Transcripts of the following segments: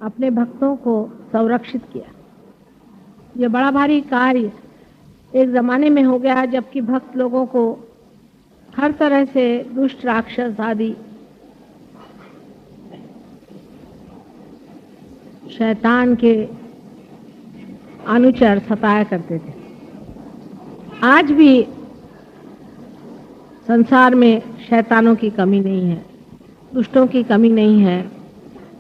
अपने भक्तों को संरक्षित किया। ये बड़ा भारी कार्य एक जमाने में हो गया जबकि भक्त लोगों को हर तरह से दुष्ट राक्षस आदि शैतान के अनुचर सताया करते थे। आज भी संसार में शैतानों की कमी नहीं है, दुष्टों की कमी नहीं है,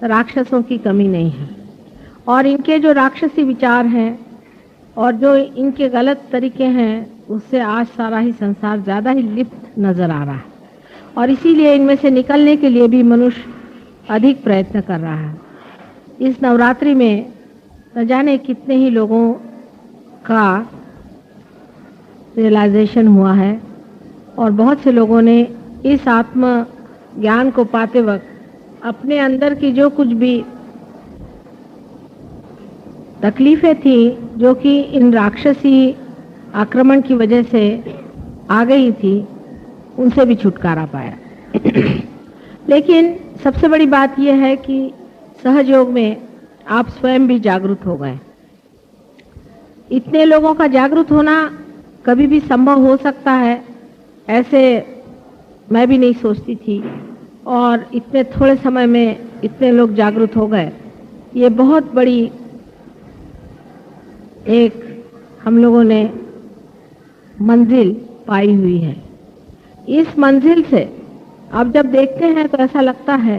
राक्षसों की कमी नहीं है। और इनके जो राक्षसी विचार हैं और जो इनके गलत तरीके हैं उससे आज सारा ही संसार ज़्यादा ही लिप्त नज़र आ रहा है। और इसीलिए इनमें से निकलने के लिए भी मनुष्य अधिक प्रयत्न कर रहा है। इस नवरात्रि में न जाने कितने ही लोगों का रियलाइजेशन हुआ है और बहुत से लोगों ने इस आत्म ज्ञान को पाते वक्त अपने अंदर की जो कुछ भी तकलीफें थी जो कि इन राक्षसी आक्रमण की वजह से आ गई थी उनसे भी छुटकारा पाया। लेकिन सबसे बड़ी बात यह है कि सहयोग में आप स्वयं भी जागरूक हो गए। इतने लोगों का जागरूक होना कभी भी संभव हो सकता है ऐसे मैं भी नहीं सोचती थी, और इतने थोड़े समय में इतने लोग जागरूक हो गए। ये बहुत बड़ी एक हम लोगों ने मंजिल पाई हुई है। इस मंजिल से अब जब देखते हैं तो ऐसा लगता है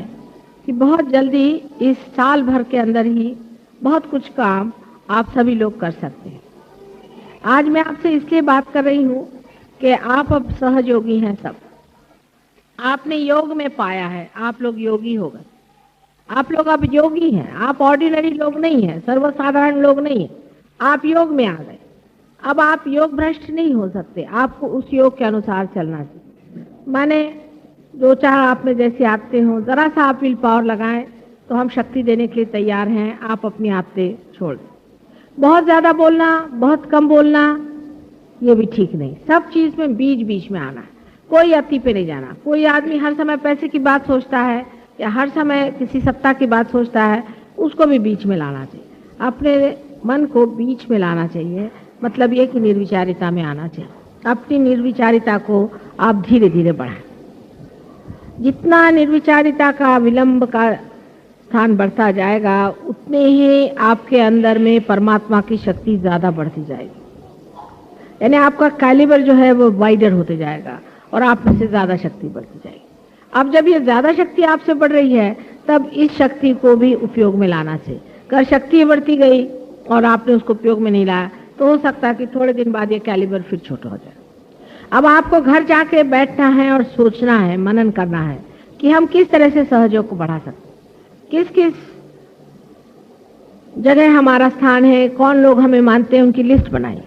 कि बहुत जल्दी इस साल भर के अंदर ही बहुत कुछ काम आप सभी लोग कर सकते हैं। आज मैं आपसे इसलिए बात कर रही हूँ कि आप अब सहयोगी हैं। सब आपने योग में पाया है, आप लोग योगी हो गए। आप लोग अब योगी हैं, आप ऑर्डिनरी लोग नहीं हैं, सर्वसाधारण लोग नहीं हैं, आप योग में आ गए। अब आप योग भ्रष्ट नहीं हो सकते, आपको उस योग के अनुसार चलना चाहिए। माने जो चाह आप में जैसे आते हो, जरा सा आप विल पावर लगाएं तो हम शक्ति देने के लिए तैयार हैं। आप अपनी आदतें छोड़ दें। बहुत ज्यादा बोलना, बहुत कम बोलना, ये भी ठीक नहीं। सब चीज में बीच बीच में आना है, कोई अति पे नहीं जाना। कोई आदमी हर समय पैसे की बात सोचता है या हर समय किसी सत्ता की बात सोचता है, उसको भी बीच में लाना चाहिए। अपने मन को बीच में लाना चाहिए, मतलब ये कि निर्विचारिता में आना चाहिए। अपनी निर्विचारिता को आप धीरे धीरे बढ़ाएं। जितना निर्विचारिता का विलंब का स्थान बढ़ता जाएगा उतने ही आपके अंदर में परमात्मा की शक्ति ज्यादा बढ़ती जाएगी। यानी आपका कैलिबर जो है वो वाइडर होते जाएगा और आप में से ज्यादा शक्ति बढ़ती जाएगी। अब जब ये ज्यादा शक्ति आपसे बढ़ रही है तब इस शक्ति को भी उपयोग में लाना चाहिए। अगर शक्ति बढ़ती गई और आपने उसको उपयोग में नहीं लाया तो हो सकता है कि थोड़े दिन बाद ये कैलिबर फिर छोटा हो जाए। अब आपको घर जाके बैठना है और सोचना है, मनन करना है कि हम किस तरह से सहयोग को बढ़ा सकते, किस किस जगह हमारा स्थान है, कौन लोग हमें मानते हैं, उनकी लिस्ट बनाइए।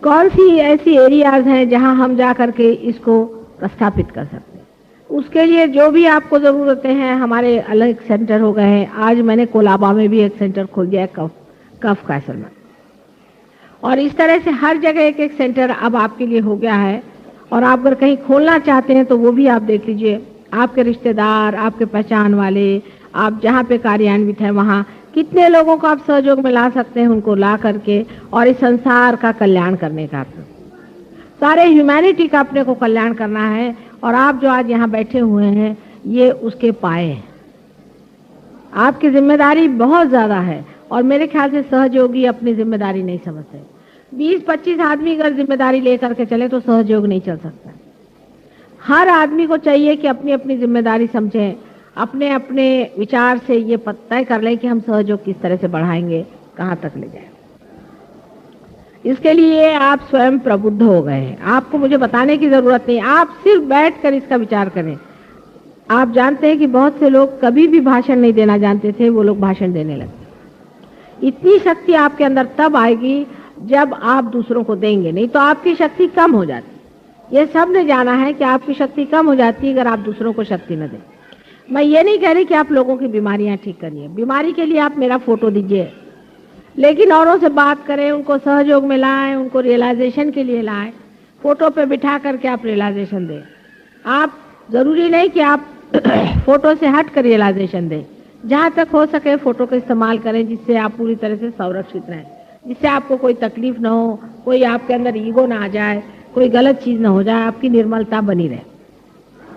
कौन सी ऐसी एरियाज हैं जहां हम जा करके इसको प्रस्थापित कर सकते हैं। उसके लिए जो भी आपको जरूरतें हैं, हमारे अलग सेंटर हो गए हैं। आज मैंने कोलाबा में भी एक सेंटर खोल दिया है, कफ कैसल में। और इस तरह से हर जगह एक एक सेंटर अब आपके लिए हो गया है। और आप अगर कहीं खोलना चाहते हैं तो वो भी आप देख लीजिए। आपके रिश्तेदार, आपके पहचान वाले, आप जहाँ पे कार्यान्वित हैं वहाँ कितने लोगों को आप सहयोग में ला सकते हैं, उनको ला करके और इस संसार का कल्याण करने का, सारे ह्यूमैनिटी का अपने को कल्याण करना है। और आप जो आज यहाँ बैठे हुए हैं ये उसके पाए हैं। आपकी जिम्मेदारी बहुत ज्यादा है और मेरे ख्याल से सहयोगी अपनी जिम्मेदारी नहीं समझते। 20-25 आदमी अगर जिम्मेदारी लेकर के चले तो सहयोग नहीं चल सकता। हर आदमी को चाहिए कि अपनी अपनी जिम्मेदारी समझें, अपने अपने विचार से ये तय कर लें कि हम सहयोग किस तरह से बढ़ाएंगे, कहाँ तक ले जाए। इसके लिए आप स्वयं प्रबुद्ध हो गए हैं। आपको मुझे बताने की जरूरत नहीं, आप सिर्फ बैठ कर इसका विचार करें। आप जानते हैं कि बहुत से लोग कभी भी भाषण नहीं देना जानते थे, वो लोग भाषण देने लगे। इतनी शक्ति आपके अंदर तब आएगी जब आप दूसरों को देंगे, नहीं तो आपकी शक्ति कम हो जाती। ये सब ने जाना है कि आपकी शक्ति कम हो जाती है अगर आप दूसरों को शक्ति न दें। मैं ये नहीं कह रही कि आप लोगों की बीमारियां ठीक करिए, बीमारी के लिए आप मेरा फोटो दीजिए, लेकिन औरों से बात करें, उनको सहयोग में लाएं, उनको रियलाइजेशन के लिए लाएं। फोटो पे बिठा करके आप रियलाइजेशन दें। आप जरूरी नहीं कि आप फोटो से हट कर रियलाइजेशन दें, जहाँ तक हो सके फोटो का इस्तेमाल करें जिससे आप पूरी तरह से संरक्षित रहें, जिससे आपको कोई तकलीफ ना हो, कोई आपके अंदर ईगो ना आ जाए, कोई गलत चीज ना हो जाए, आपकी निर्मलता बनी रहे।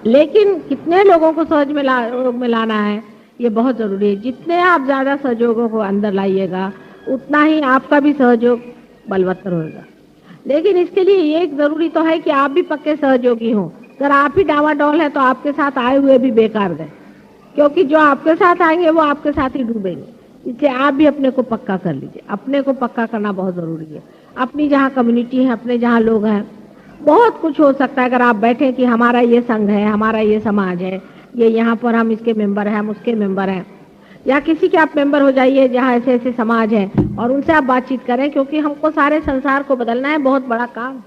लेकिन कितने लोगों को सहज में लाना है ये बहुत जरूरी है। जितने आप ज्यादा सहयोगों को अंदर लाइएगा उतना ही आपका भी सहयोग बलवत्तर होगा। लेकिन इसके लिए ये एक जरूरी तो है कि आप भी पक्के सहयोगी हों। अगर आप ही डावाडोल है तो आपके साथ आए हुए भी बेकार गए, क्योंकि जो आपके साथ आएंगे वो आपके साथ ही डूबेंगे। इसलिए आप भी अपने को पक्का कर लीजिए। अपने को पक्का करना बहुत जरूरी है। अपनी जहाँ कम्युनिटी है, अपने जहाँ लोग हैं, बहुत कुछ हो सकता है। अगर आप बैठे कि हमारा ये संघ है, हमारा ये समाज है, ये यहाँ पर हम इसके मेंबर हैं, हम उसके मेंबर हैं, या किसी के आप मेंबर हो जाइए जहाँ ऐसे ऐसे समाज है और उनसे आप बातचीत करें, क्योंकि हमको सारे संसार को बदलना है। बहुत बड़ा काम।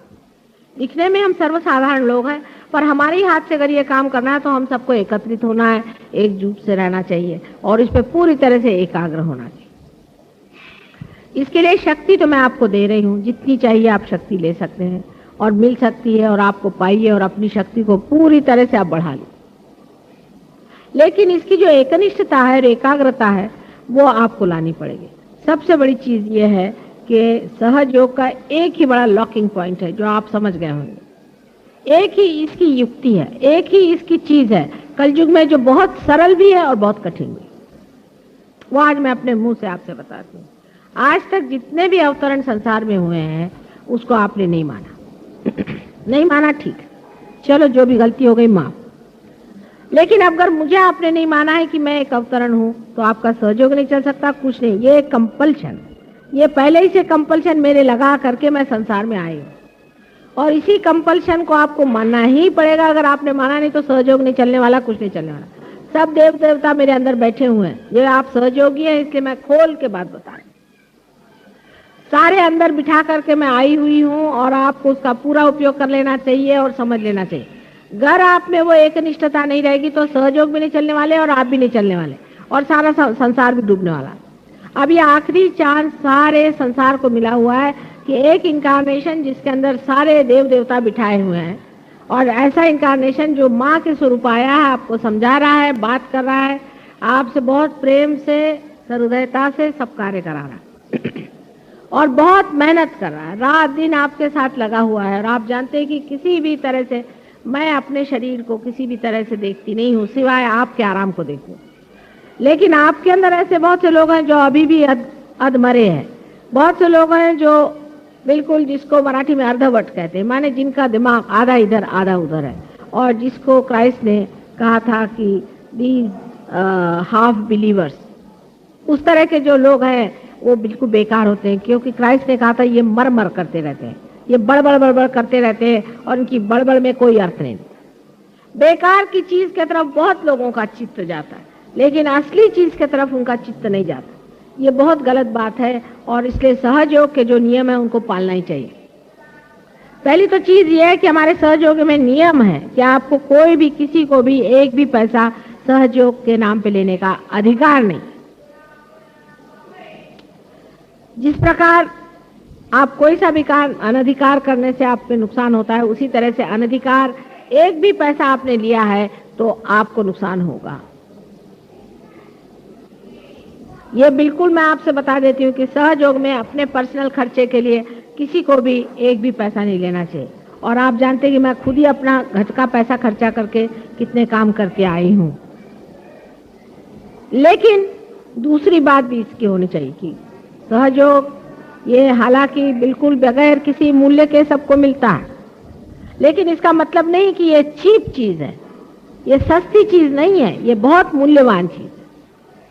दिखने में हम सर्वसाधारण लोग हैं, पर हमारे ही हाथ से अगर ये काम करना है तो हम सबको एकत्रित होना है, एकजुट से रहना चाहिए और इस पे पूरी तरह से एकाग्र होना चाहिए। इसके लिए शक्ति तो मैं आपको दे रही हूँ, जितनी चाहिए आप शक्ति ले सकते हैं और मिल सकती है, और आपको पाइए और अपनी शक्ति को पूरी तरह से आप बढ़ा लीजिए। लेकिन इसकी जो एकनिष्ठता है और एकाग्रता है वो आपको लानी पड़ेगी। सबसे बड़ी चीज ये है कि सहज योग का एक ही बड़ा लॉकिंग पॉइंट है जो आप समझ गए होंगे। एक ही इसकी युक्ति है, एक ही इसकी चीज है कलयुग में जो बहुत सरल भी है और बहुत कठिन भी। वो आज मैं अपने मुंह से आपसे बताती हूँ। आज तक जितने भी अवतरण संसार में हुए हैं उसको आपने नहीं माना। नहीं माना, ठीक, चलो जो भी गलती हो गई माफ। लेकिन अगर मुझे आपने नहीं माना है कि मैं एक अवतरण हूं तो आपका सहयोग नहीं चल सकता, कुछ नहीं। ये एक कंपल्शन, ये पहले ही से कंपल्शन मेरे लगा करके मैं संसार में आई हूँ और इसी कंपल्शन को आपको मानना ही पड़ेगा। अगर आपने माना नहीं तो सहयोग नहीं चलने वाला, कुछ नहीं चलने वाला। सब देव देवता मेरे अंदर बैठे हुए हैं, ये आप सहयोगी हैं, इसलिए मैं खोल के बात बता रही हूँ। सारे अंदर बिठा करके मैं आई हुई हूँ और आपको उसका पूरा उपयोग कर लेना चाहिए और समझ लेना चाहिए। अगर आप में वो एकनिष्ठता नहीं रहेगी तो सहयोग भी नहीं चलने वाले और आप भी नहीं चलने वाले और सारा संसार भी डूबने वाला। अब ये आखिरी चांस सारे संसार को मिला हुआ है कि एक इनकारनेशन जिसके अंदर सारे देव देवता बिठाए हुए हैं, और ऐसा इनकारनेशन जो माँ के स्वरूप आया है, आपको समझा रहा है, बात कर रहा है, आपसे बहुत प्रेम से, सहृदयता से सब कार्य करा रहा है और बहुत मेहनत कर रहा है, रात दिन आपके साथ लगा हुआ है। और आप जानते हैं कि किसी भी तरह से मैं अपने शरीर को किसी भी तरह से देखती नहीं हूँ सिवाय आपके आराम को देखूं। लेकिन आपके अंदर ऐसे बहुत से लोग हैं जो अभी भी अधमरे हैं। बहुत से लोग हैं जो बिल्कुल, जिसको मराठी में अर्धवट कहते हैं, माने जिनका दिमाग आधा इधर आधा उधर है, और जिसको क्राइस्ट ने कहा था कि दीज हाफ बिलीवर्स, उस तरह के जो लोग हैं वो बिल्कुल बेकार होते हैं, क्योंकि क्राइस्ट ने कहा था ये मर मर करते रहते हैं, ये बड़बड़ बड़बड़ करते रहते हैं और इनकी बड़बड़ में कोई अर्थ नहीं। बेकार की चीज की तरफ बहुत लोगों का चित्त जाता है, लेकिन असली चीज की तरफ उनका चित्त नहीं जाता। ये बहुत गलत बात है और इसलिए सहयोग के जो नियम है उनको पालना ही चाहिए। पहली तो चीज ये है कि हमारे सहयोग में नियम है कि आपको कोई भी, किसी को भी एक भी पैसा सहयोग के नाम पे लेने का अधिकार नहीं। जिस प्रकार आप कोई सा भी काम अनधिकार करने से आप पे नुकसान होता है, उसी तरह से अनधिकार एक भी पैसा आपने लिया है तो आपको नुकसान होगा। ये बिल्कुल मैं आपसे बता देती हूँ कि सहयोग में अपने पर्सनल खर्चे के लिए किसी को भी एक भी पैसा नहीं लेना चाहिए। और आप जानते हैं कि मैं खुद ही अपना घर का पैसा खर्चा करके कितने काम करके आई हूँ। लेकिन दूसरी बात भी इसकी होनी चाहिए कि सहयोग ये हालांकि बिल्कुल बगैर किसी मूल्य के सबको मिलता है, लेकिन इसका मतलब नहीं कि ये चीप चीज है, ये सस्ती चीज नहीं है, ये बहुत मूल्यवान चीज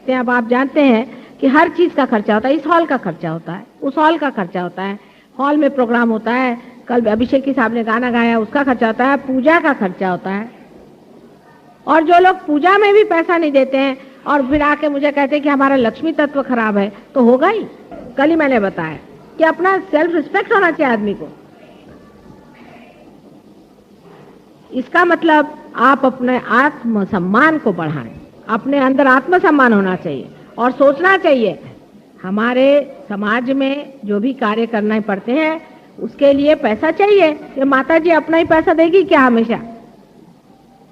है। अब आप जानते हैं कि हर चीज का खर्चा होता है। इस हॉल का खर्चा होता है, उस हॉल का खर्चा होता है, हॉल में प्रोग्राम होता है, कल अभिषेक की साहब ने गाना गाया उसका खर्चा होता है, पूजा का खर्चा होता है। और जो लोग पूजा में भी पैसा नहीं देते हैं और फिर आके मुझे कहते हैं कि हमारा लक्ष्मी तत्व खराब है, तो होगा ही। कल ही मैंने बताया कि अपना सेल्फ रिस्पेक्ट होना चाहिए आदमी को। इसका मतलब आप अपने आत्म सम्मान को बढ़ाएं, अपने अंदर आत्म सम्मान होना चाहिए और सोचना चाहिए हमारे समाज में जो भी कार्य करना पड़ते हैं उसके लिए पैसा चाहिए। ये माता जी अपना ही पैसा देगी क्या हमेशा?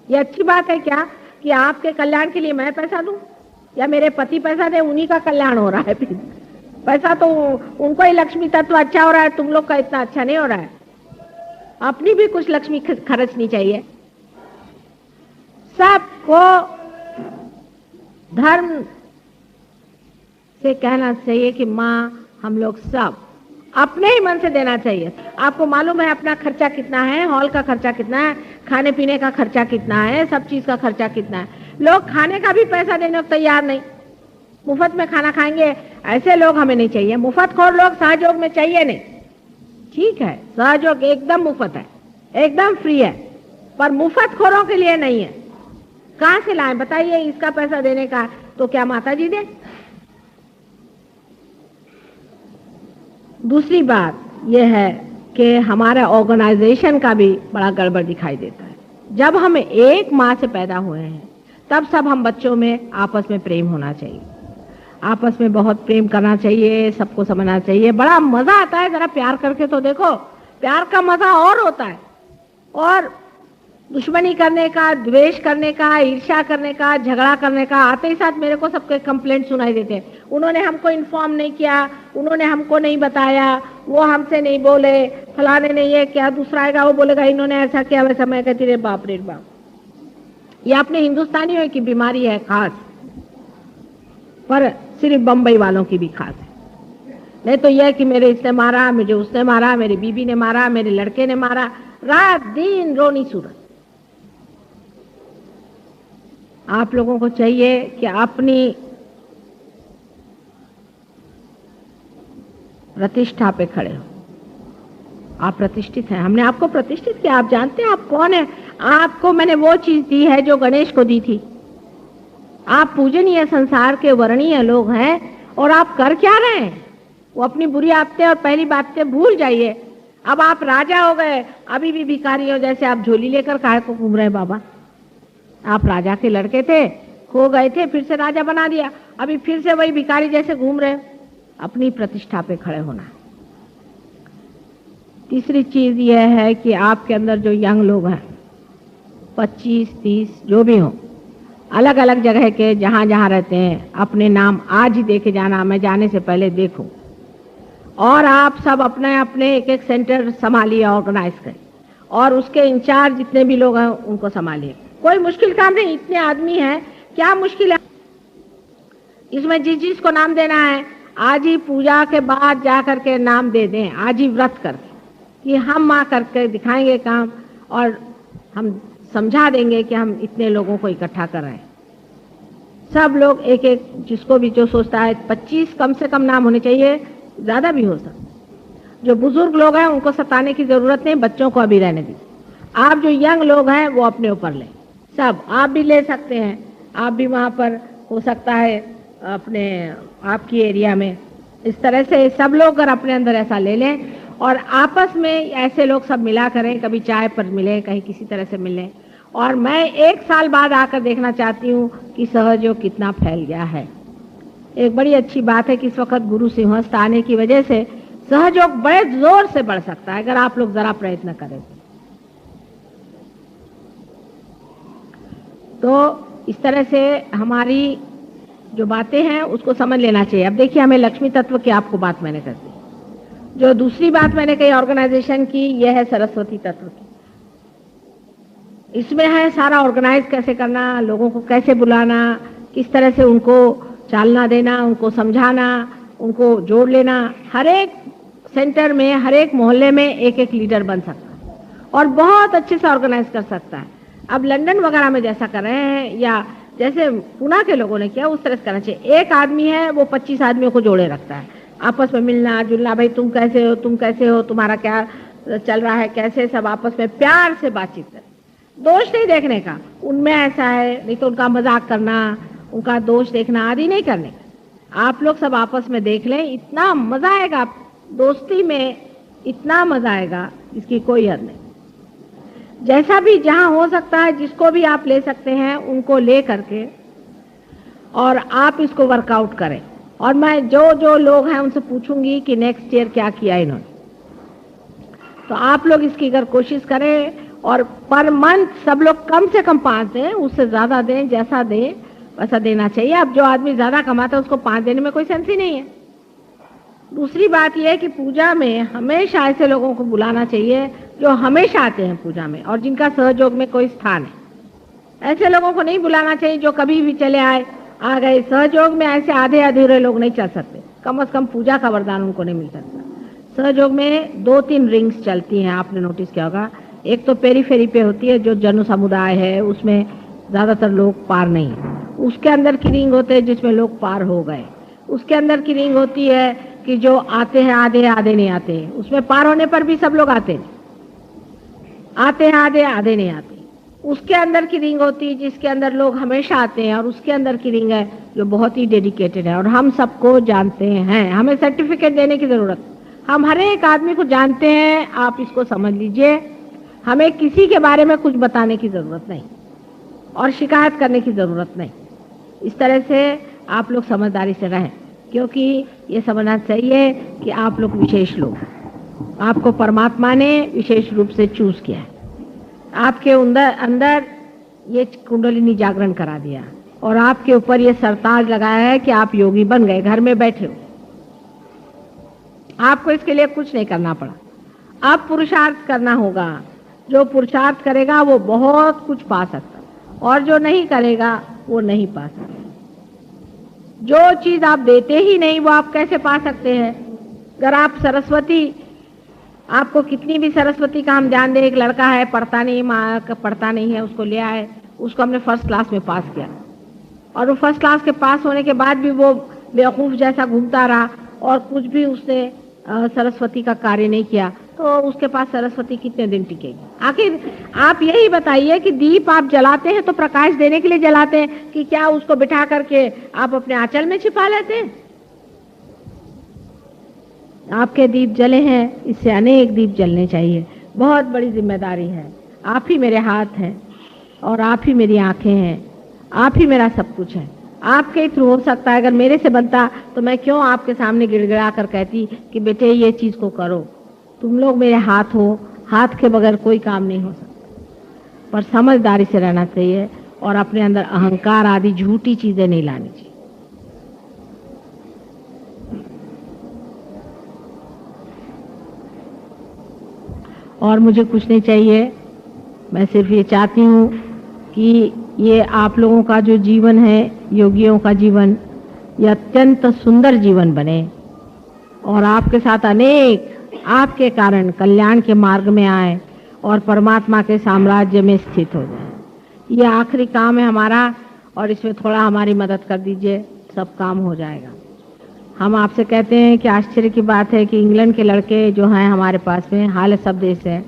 ये अच्छी बात है क्या कि आपके कल्याण के लिए मैं पैसा दूं? या मेरे पति पैसा दे, उन्हीं का कल्याण हो रहा है। फिर पैसा तो उनको ही लक्ष्मी तत्व अच्छा हो रहा है, तुम लोग का इतना अच्छा नहीं हो रहा है। अपनी भी कुछ लक्ष्मी खर्चनी चाहिए। सबको धर्म से कहना चाहिए कि माँ हम लोग सब अपने ही मन से देना चाहिए। आपको मालूम है अपना खर्चा कितना है, हॉल का खर्चा कितना है, खाने पीने का खर्चा कितना है, सब चीज का खर्चा कितना है। लोग खाने का भी पैसा देने को तैयार नहीं, मुफ्त में खाना खाएंगे, ऐसे लोग हमें नहीं चाहिए। मुफ्तखोर लोग सहयोग में चाहिए नहीं। ठीक है, सहयोग एकदम मुफ्त है, एकदम फ्री है, पर मुफ्तखोरों के लिए नहीं है। कहां से लाएं बताइए, इसका पैसा देने का तो क्या माता जी दे? दूसरी बात यह है कि हमारा ऑर्गेनाइजेशन का भी बड़ा गड़बड़ दिखाई देता है। जब हम एक माँ से पैदा हुए हैं तब सब हम बच्चों में आपस में प्रेम होना चाहिए, आपस में बहुत प्रेम करना चाहिए, सबको समझना चाहिए। बड़ा मजा आता है, जरा प्यार करके तो देखो, प्यार का मजा और होता है। और दुश्मनी करने का, द्वेष करने का, ईर्ष्या करने का, झगड़ा करने का, आते ही साथ मेरे को सबके कंप्लेंट सुनाई देते हैं। उन्होंने हमको इन्फॉर्म नहीं किया, उन्होंने हमको नहीं बताया, वो हमसे नहीं बोले, फलाने ने ये क्या, दूसरा आएगा वो बोलेगा इन्होंने ऐसा किया वैसा। मैं कहती रे बाप रे बाप, ये अपने हिंदुस्तानियों की बीमारी है खास, पर सिर्फ बम्बई वालों की भी खास है। नहीं तो यह कि मेरे इसने मारा, मुझे उसने मारा, मेरी बीबी ने मारा, मेरे लड़के ने मारा, रात दिन रोनी सूरत। आप लोगों को चाहिए कि अपनी प्रतिष्ठा पे खड़े हो। आप प्रतिष्ठित हैं, हमने आपको प्रतिष्ठित किया। आप जानते हैं आप कौन है? आपको मैंने वो चीज दी है जो गणेश को दी थी। आप पूजनीय संसार के वर्णीय लोग हैं और आप कर क्या रहे हैं? वो अपनी बुरी आदतें और पहली बातें भूल जाइए। अब आप राजा हो गए, अभी भी भिखारी हो जैसे आप झोली लेकर काहे को घूम रहे हैं बाबा? आप राजा के लड़के थे, खो गए थे, फिर से राजा बना दिया, अभी फिर से वही भिखारी जैसे घूम रहे हो। अपनी प्रतिष्ठा पे खड़े होना। तीसरी चीज यह है कि आपके अंदर जो यंग लोग हैं, 25, 30 जो भी हो, अलग अलग जगह के जहां जहां रहते हैं, अपने नाम आज ही देके जाना, मैं जाने से पहले देखूं। और आप सब अपने अपने एक एक सेंटर संभालिए, ऑर्गेनाइज करें, और उसके इंचार्ज जितने भी लोग हैं उनको संभालिए। कोई मुश्किल काम नहीं, इतने आदमी हैं, क्या मुश्किल है इसमें? जिस जिस को नाम देना है आज ही पूजा के बाद जा करके नाम दे दें, आज ही व्रत करके कि हम माँ करके दिखाएंगे काम, और हम समझा देंगे कि हम इतने लोगों को इकट्ठा कर रहे हैं। सब लोग एक एक, जिसको भी जो सोचता है 25 कम से कम नाम होने चाहिए, ज्यादा भी हो सकता। जो बुजुर्ग लोग हैं उनको सताने की जरूरत नहीं, बच्चों को अभी रहने दीजिए। आप जो यंग लोग हैं वो अपने ऊपर लें, सब आप भी ले सकते हैं। आप भी वहाँ पर हो सकता है अपने आपकी एरिया में इस तरह से सब लोग अगर अपने अंदर ऐसा ले लें और आपस में ऐसे लोग सब मिला करें, कभी चाय पर मिले, कहीं किसी तरह से मिलें। और मैं 1 साल बाद आकर देखना चाहती हूँ कि सहयोग कितना फैल गया है। एक बड़ी अच्छी बात है कि इस वक्त गुरु सिंहस्थ आने की वजह से सहयोग बड़े जोर से बढ़ सकता है अगर आप लोग जरा प्रयत्न करें तो। इस तरह से हमारी जो बातें हैं उसको समझ लेना चाहिए। अब देखिए, हमें लक्ष्मी तत्व की आपको बात मैंने कर दी। जो दूसरी बात मैंने कही ऑर्गेनाइजेशन की, यह है सरस्वती तत्व की। इसमें है सारा ऑर्गेनाइज कैसे करना, लोगों को कैसे बुलाना, किस तरह से उनको चालना देना, उनको समझाना, उनको जोड़ लेना। हर एक सेंटर में, हर एक मोहल्ले में एक एक लीडर बन सकता है और बहुत अच्छे से ऑर्गेनाइज कर सकता है। अब लंदन वगैरह में जैसा कर रहे हैं या जैसे पुणे के लोगों ने किया, उस तरह से करना चाहिए। एक आदमी है वो 25 आदमियों को जोड़े रखता है, आपस में मिलना जुलना, भाई तुम कैसे हो, तुम कैसे हो, तुम्हारा क्या चल रहा है, कैसे, सब आपस में प्यार से बातचीत करें। दोष नहीं देखने का, उनमें ऐसा है, नहीं तो उनका मजाक करना, उनका दोष देखना आदि नहीं करने का। आप लोग सब आपस में देख लें, इतना मजा आएगा दोस्ती में, इतना मजा आएगा इसकी कोई हद नहीं। जैसा भी जहां हो सकता है, जिसको भी आप ले सकते हैं उनको ले करके और आप इसको वर्कआउट करें। और मैं जो जो लोग हैं उनसे पूछूंगी कि नेक्स्ट ईयर क्या किया इन्होंने, तो आप लोग इसकी अगर कोशिश करें और पर मंथ सब लोग कम से कम 5 दें, उससे ज्यादा दें, जैसा दें, वैसा देना चाहिए। अब जो आदमी ज्यादा कमाता है उसको 5 देने में कोई सेंस ही नहीं है। दूसरी बात यह है कि पूजा में हमेशा ऐसे लोगों को बुलाना चाहिए जो हमेशा आते हैं पूजा में और जिनका सहयोग में कोई स्थान है। ऐसे लोगों को नहीं बुलाना चाहिए जो कभी भी चले आए आ गए। सहयोग में ऐसे आधे अधूरे लोग नहीं चल सकते, कम से कम पूजा का वरदान उनको नहीं मिल सकता। सहयोग में 2-3 रिंग्स चलती हैं, आपने नोटिस किया होगा। एक तो पेरीफेरी पे होती है जो जन समुदाय है, उसमें ज्यादातर लोग पार नहीं है। उसके अंदर की रिंग होते हैं जिसमें लोग पार हो गए। उसके अंदर की रिंग होती है कि जो आते हैं आधे, आधे नहीं आते, उसमें पार होने पर भी सब लोग आते हैं आधे, आधे नहीं आते। उसके अंदर की रिंग होती है जिसके अंदर लोग हमेशा आते हैं, और उसके अंदर की रिंग है जो बहुत ही डेडिकेटेड है और हम सबको जानते हैं। हमें सर्टिफिकेट देने की जरूरत, हम हर एक आदमी को जानते हैं। आप इसको समझ लीजिए, हमें किसी के बारे में कुछ बताने की जरूरत नहीं और शिकायत करने की जरूरत नहीं। इस तरह से आप लोग समझदारी से रहें, क्योंकि ये समझना चाहिए कि आप लोग विशेष लोग, आपको परमात्मा ने विशेष रूप से चूज किया है। आपके अंदर ये कुंडलिनी जागरण करा दिया और आपके ऊपर ये सरताज लगाया है कि आप योगी बन गए, घर में बैठे हो। आपको इसके लिए कुछ नहीं करना पड़ा। अब पुरुषार्थ करना होगा। जो पुरुषार्थ करेगा वो बहुत कुछ पा सकता, और जो नहीं करेगा वो नहीं पा सकता। जो चीज आप देते ही नहीं वो आप कैसे पा सकते हैं? अगर आप सरस्वती, आपको कितनी भी सरस्वती का हम ध्यान दें, एक लड़का है पढ़ता नहीं है, उसको ले आए, उसको हमने फर्स्ट क्लास में पास किया, और वो फर्स्ट क्लास के पास होने के बाद भी वो बेवकूफ जैसा घूमता रहा और कुछ भी उसने सरस्वती का कार्य नहीं किया, तो उसके पास सरस्वती कितने दिन टिकेगी? आखिर आप यही बताइए कि दीप आप जलाते हैं तो प्रकाश देने के लिए जलाते हैं कि क्या उसको बिठा करके आप अपने आंचल में छिपा लेते हैं? आपके दीप जले हैं, इससे अनेक दीप जलने चाहिए। बहुत बड़ी जिम्मेदारी है। आप ही मेरे हाथ हैं और आप ही मेरी आंखें हैं, आप ही मेरा सब कुछ है। आपके थ्रू हो सकता है। अगर मेरे से बनता तो मैं क्यों आपके सामने गिड़गिड़ा कर कहती कि बेटे ये चीज को करो। तुम लोग मेरे हाथ हो, हाथ के बगैर कोई काम नहीं हो सकता। पर समझदारी से रहना चाहिए और अपने अंदर अहंकार आदि झूठी चीजें नहीं लानी चाहिए। और मुझे कुछ नहीं चाहिए, मैं सिर्फ ये चाहती हूँ कि ये आप लोगों का जो जीवन है, योगियों का जीवन, ये अत्यंत सुंदर जीवन बने और आपके साथ अनेक आपके कारण कल्याण के मार्ग में आए और परमात्मा के साम्राज्य में स्थित हो जाए। ये आखिरी काम है हमारा और इसमें थोड़ा हमारी मदद कर दीजिए, सब काम हो जाएगा। हम आपसे कहते हैं कि आश्चर्य की बात है कि इंग्लैंड के लड़के जो हैं हमारे पास में, हाल सब देश है,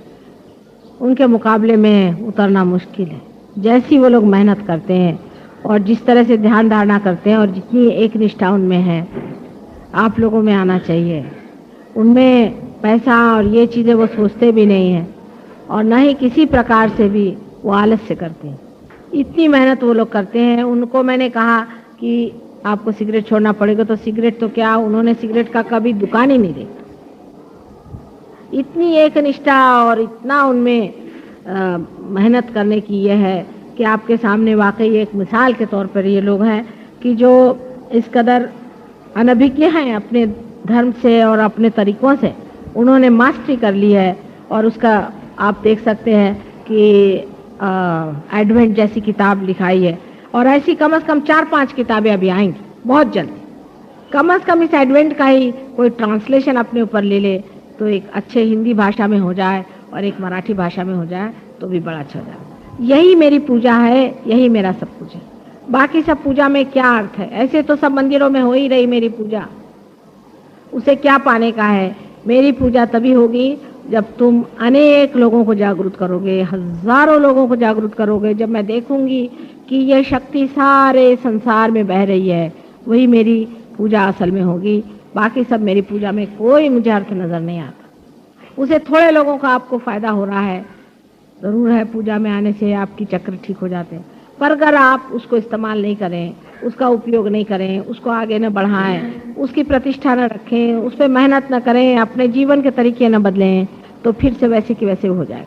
उनके मुकाबले में उतरना मुश्किल है। जैसी वो लोग मेहनत करते हैं और जिस तरह से ध्यान धारणा करते हैं और जितनी एक निष्ठा उनमें है, आप लोगों में आना चाहिए। उनमें पैसा और ये चीज़ें वो सोचते भी नहीं हैं और न ही किसी प्रकार से भी वो आलस्य करते हैं। इतनी मेहनत वो लोग करते हैं। उनको मैंने कहा कि आपको सिगरेट छोड़ना पड़ेगा, तो सिगरेट तो क्या, उन्होंने सिगरेट का कभी दुकान ही नहीं देखा। इतनी एक निष्ठा और इतना उनमें मेहनत करने की ये है कि आपके सामने वाकई एक मिसाल के तौर पर ये लोग हैं कि जो इस कदर अनभिज्ञ हैं अपने धर्म से और अपने तरीकों से, उन्होंने मास्टरी कर ली है। और उसका आप देख सकते हैं कि एडवेंट जैसी किताब लिखाई है और ऐसी कम से कम 4-5 किताबें अभी आएंगी बहुत जल्द। कम से कम इस एडवेंट का ही कोई ट्रांसलेशन अपने ऊपर ले ले तो एक अच्छे हिंदी भाषा में हो जाए और एक मराठी भाषा में हो जाए तो भी बड़ा अच्छा हो जाए। यही मेरी पूजा है, यही मेरा सब कुछ है। बाकी सब पूजा में क्या अर्थ है? ऐसे तो सब मंदिरों में हो ही रही मेरी पूजा, उसे क्या पाने का है? मेरी पूजा तभी होगी जब तुम अनेक लोगों को जागरूक करोगे, हजारों लोगों को जागरूक करोगे। जब मैं देखूंगी कि यह शक्ति सारे संसार में बह रही है, वही मेरी पूजा असल में होगी। बाकी सब मेरी पूजा में कोई मुझे अर्थ नजर नहीं आता। उसे थोड़े लोगों का आपको फायदा हो रहा है, जरूर है, पूजा में आने से आपकी चक्र ठीक हो जाते हैं, पर अगर आप उसको इस्तेमाल नहीं करें, उसका उपयोग नहीं करें, उसको आगे न बढ़ाएं, उसकी प्रतिष्ठा न रखें, उस पर मेहनत न करें, अपने जीवन के तरीके न बदलें, तो फिर से वैसे की वैसे हो जाएगा।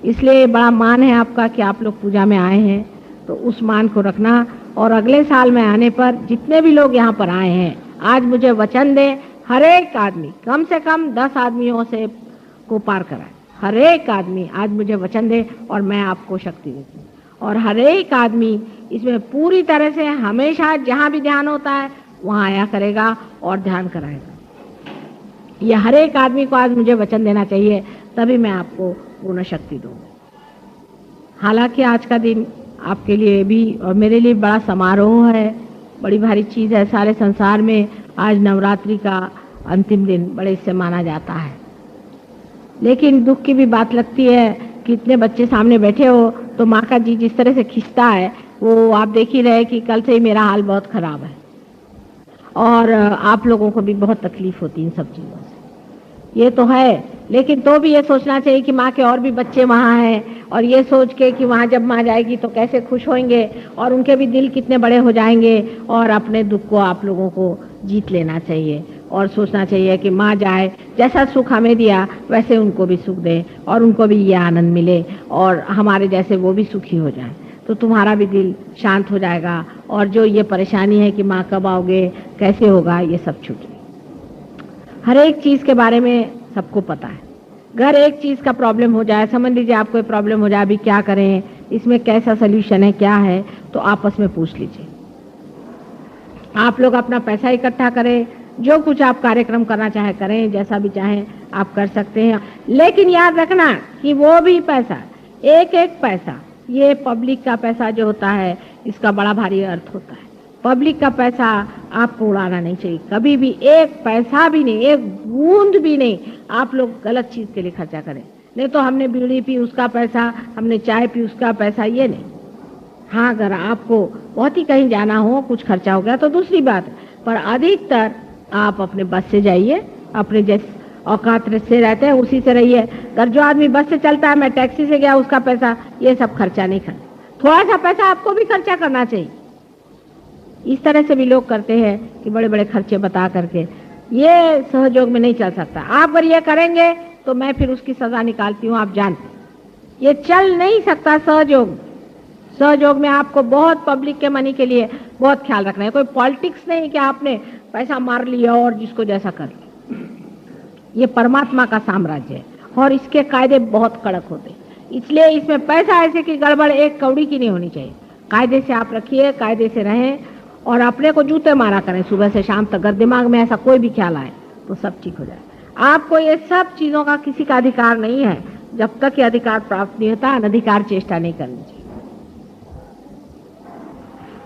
इसलिए बड़ा मान है आपका कि आप लोग पूजा में आए हैं तो उस मान को रखना। और अगले साल में आने पर जितने भी लोग यहाँ पर आए हैं, आज मुझे वचन दें, हर एक आदमी कम से कम 10 आदमियों से को पार कराए। हर एक आदमी आज मुझे वचन दे और मैं आपको शक्ति देती हूँ। और हर एक आदमी इसमें पूरी तरह से हमेशा जहाँ भी ध्यान होता है वहाँ आया करेगा और ध्यान कराएगा। यह हर एक आदमी को आज मुझे वचन देना चाहिए, तभी मैं आपको पूर्ण शक्ति दूँगा। हालांकि आज का दिन आपके लिए भी और मेरे लिए बड़ा समारोह है, बड़ी भारी चीज़ है। सारे संसार में आज नवरात्रि का अंतिम दिन बड़े से माना जाता है। लेकिन दुख की भी बात लगती है कि इतने बच्चे सामने बैठे हो तो माँ का जी जिस तरह से खिंचता है वो आप देख ही रहे कि कल से ही मेरा हाल बहुत ख़राब है और आप लोगों को भी बहुत तकलीफ होती है इन सब चीज़ों से। ये तो है, लेकिन तो भी ये सोचना चाहिए कि माँ के और भी बच्चे वहाँ हैं और ये सोच के कि वहाँ जब माँ जाएगी तो कैसे खुश होंगे और उनके भी दिल कितने बड़े हो जाएंगे। और अपने दुख को आप लोगों को जीत लेना चाहिए और सोचना चाहिए कि माँ जाए, जैसा सुख हमें दिया वैसे उनको भी सुख दे और उनको भी ये आनंद मिले और हमारे जैसे वो भी सुखी हो जाए, तो तुम्हारा भी दिल शांत हो जाएगा। और जो ये परेशानी है कि माँ कब आओगे, कैसे होगा, ये सब छूट जाए। हर एक चीज़ के बारे में सबको पता है। अगर एक चीज़ का प्रॉब्लम हो जाए, समझ लीजिए आपको कोई प्रॉब्लम हो जाए, अभी क्या करें, इसमें कैसा सल्यूशन है, क्या है, तो आपस में पूछ लीजिए। आप लोग अपना पैसा इकट्ठा करें, जो कुछ आप कार्यक्रम करना चाहे करें, जैसा भी चाहें आप कर सकते हैं। लेकिन याद रखना कि वो भी पैसा, एक एक पैसा, ये पब्लिक का पैसा जो होता है इसका बड़ा भारी अर्थ होता है। पब्लिक का पैसा आपको उड़ाना नहीं चाहिए कभी भी, एक पैसा भी नहीं, एक बूंद भी नहीं आप लोग गलत चीज़ के लिए खर्चा करें। नहीं तो हमने बीड़ी पी उसका पैसा, हमने चाय पी उसका पैसा, ये नहीं। हाँ, अगर आपको बहुत ही कहीं जाना हो, कुछ खर्चा हो गया तो दूसरी बात, पर अधिकतर आप अपने बस से जाइए, अपने जैसे औकात से रहते हैं उसी से रहिए। अगर जो आदमी बस से चलता है, मैं टैक्सी से गया उसका पैसा, ये सब खर्चा नहीं करना। थोड़ा सा पैसा आपको भी खर्चा करना चाहिए। इस तरह से भी लोग करते हैं कि बड़े बड़े खर्चे बता करके, ये सहयोग में नहीं चल सकता। आप अगर ये करेंगे तो मैं फिर उसकी सजा निकालती हूँ, आप जानते। ये चल नहीं सकता सहयोग। सहयोग में आपको बहुत पब्लिक के मनी के लिए बहुत ख्याल रखना है। कोई पॉलिटिक्स नहीं कि आपने पैसा मार लिया और जिसको जैसा कर लिया। ये परमात्मा का साम्राज्य है और इसके कायदे बहुत कड़क होते हैं, इसलिए इसमें पैसा ऐसे की गड़बड़ एक कौड़ी की नहीं होनी चाहिए। कायदे से आप रखिए, कायदे से रहें और अपने को जूते मारा करें सुबह से शाम तक। अगर दिमाग में ऐसा कोई भी ख्याल आए तो सब ठीक हो जाए। आपको ये सब चीज़ों का किसी का अधिकार नहीं है जब तक ये अधिकार प्राप्त नहीं होता। अनधिकार चेष्टा नहीं करनी चाहिए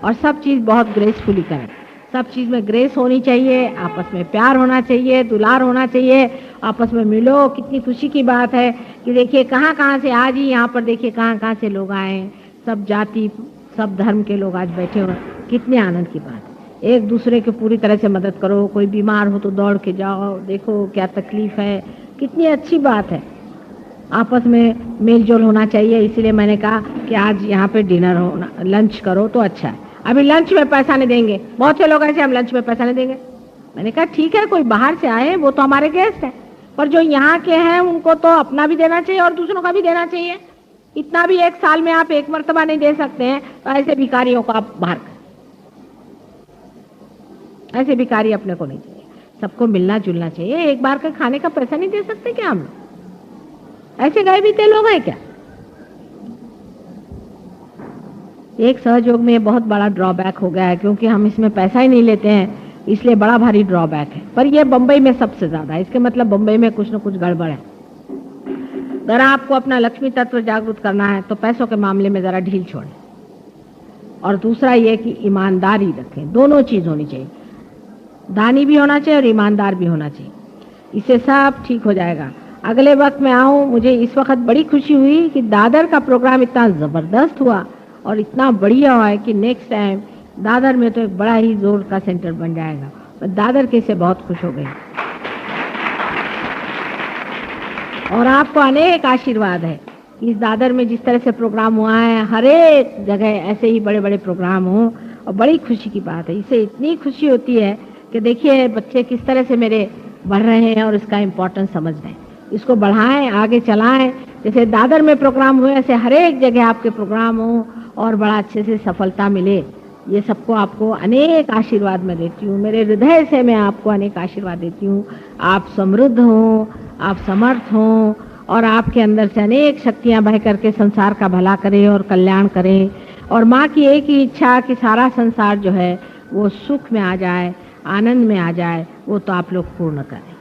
और सब चीज़ बहुत ग्रेसफुली करें। सब चीज़ में ग्रेस होनी चाहिए, आपस में प्यार होना चाहिए, दुलार होना चाहिए, आपस में मिलो। कितनी खुशी की बात है कि देखिए कहाँ कहाँ से आज ही यहाँ पर देखिए कहाँ कहाँ से लोग आए हैं, सब जाति सब धर्म के लोग आज बैठे हुए। कितने आनंद की बात है। एक दूसरे की पूरी तरह से मदद करो। कोई बीमार हो तो दौड़ के जाओ, देखो क्या तकलीफ है, कितनी अच्छी बात है। आपस में मेल जोल होना चाहिए। इसलिए मैंने कहा कि आज यहाँ पे डिनर होना, लंच करो तो अच्छा है। अभी लंच में पैसा नहीं देंगे, बहुत से लोग ऐसे हम लंच में पैसा नहीं देंगे। मैंने कहा ठीक है, कोई बाहर से आए वो तो हमारे गेस्ट हैं, पर जो यहाँ के हैं उनको तो अपना भी देना चाहिए और दूसरों का भी देना चाहिए। इतना भी एक साल में आप एक मर्तबा नहीं दे सकते हैं, तो ऐसे भिखारियों को आप बाहर करें। ऐसे भिखारी अपने को नहीं चाहिए, सबको मिलना जुलना चाहिए। एक बार का खाने का पैसा नहीं दे सकते क्या हम लोग? ऐसे गए बीते लोग हैं क्या? एक सहयोग में बहुत बड़ा ड्रॉबैक हो गया है, क्योंकि हम इसमें पैसा ही नहीं लेते हैं, इसलिए बड़ा भारी ड्रॉबैक है। पर यह बंबई में सबसे ज्यादा है। इसके मतलब बंबई में कुछ न कुछ गड़बड़ है। अगर आपको अपना लक्ष्मी तत्व जागरूक करना है तो पैसों के मामले में जरा ढील छोड़ें। और दूसरा ये कि ईमानदारी रखें, दोनों चीज होनी चाहिए। दानी भी होना चाहिए और ईमानदार भी होना चाहिए। इससे सब ठीक हो जाएगा। अगले वक्त में आऊँ, मुझे इस वक्त बड़ी खुशी हुई कि दादर का प्रोग्राम इतना ज़बरदस्त हुआ और इतना बढ़िया हुआ है कि नेक्स्ट टाइम दादर में तो एक बड़ा ही जोर का सेंटर बन जाएगा। मैं दादर के से बहुत खुश हो गई और आपको अनेक आशीर्वाद है। इस दादर में जिस तरह से प्रोग्राम हुआ है, हर एक जगह ऐसे ही बड़े बड़े प्रोग्राम हों और बड़ी खुशी की बात है। इससे इतनी खुशी होती है कि देखिए बच्चे किस तरह से मेरे बढ़ रहे हैं और इसका इम्पोर्टेंस समझ रहे हैं। इसको बढ़ाएं, आगे चलाएं। जैसे दादर में प्रोग्राम हुए, ऐसे हर एक जगह आपके प्रोग्राम हो और बड़ा अच्छे से सफलता मिले। ये सबको आपको अनेक आशीर्वाद मैं देती हूँ, मेरे हृदय से मैं आपको अनेक आशीर्वाद देती हूँ। आप समृद्ध हों, आप समर्थ हों और आपके अंदर से अनेक शक्तियाँ बह करके संसार का भला करें और कल्याण करें। और माँ की एक ही इच्छा कि सारा संसार जो है वो सुख में आ जाए, आनंद में आ जाए, वो तो आप लोग पूर्ण करें।